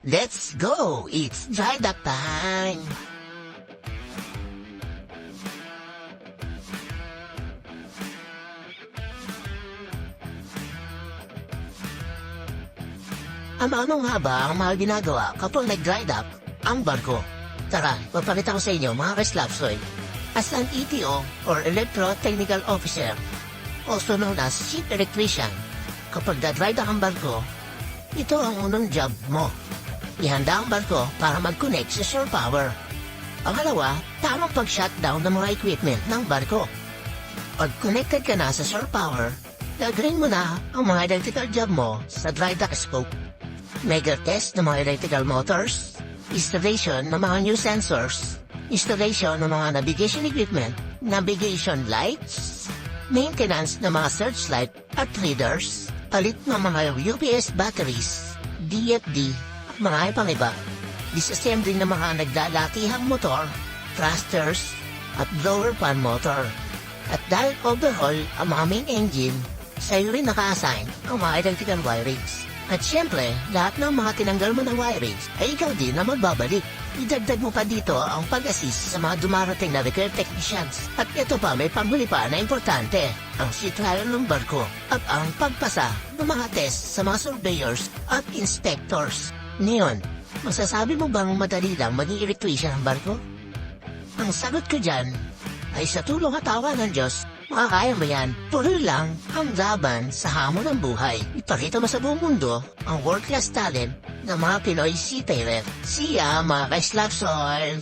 Let's go! It's dry dock time! Ano nga ba ang mga ginagawa kapag nag-dry dock ang barko? Tara, papakita ko sa inyo mga kaslapsoy. As an ETO or Electro-Technical Officer, also known as Ship Electrician, kapag na-dry dock ang barko, ito ang unang job mo. Ihanda ang barko para mag-connect sa shore power. Pangalawa, tamang pag-shutdown ng mga equipment ng barko. Pag connected ka na sa shore power, gagawin mo na ang mga electrical job mo sa dry dock scope. Mega test ng mga electrical motors, installation ng mga new sensors, installation ng mga navigation equipment, navigation lights, maintenance ng mga searchlight at readers, palit ng mga UPS batteries, DFD, at mga ibang iba, disassembly ng mga naglalakihang motor, thrusters, at blower fan motor. At dahil overhaul ang mga main engine, sa'yo rin naka-assign ang mga electrical wirings. At syempre, lahat ng mga tinanggal mo ng wirings ay ikaw din na magbabalik. Idagdag mo pa dito ang pag-assist sa mga dumarating na repair technicians. At ito pa, may panghuli pa na importante, ang sea trial ng barko at ang pagpasa ng mga test sa mga surveyors at inspectors. Ngayon, masasabi mo bang madali lang maging electrician ang barko? Ang sagot ko dyan ay sa tulong at awa ng Diyos, makakaya mo yan. Tuloy lang ang laban sa hamon ng buhay. Ipakita mo sa buong mundo ang world-class talent ng mga Pinoy seafarer. Siya mga ka-slapsoil!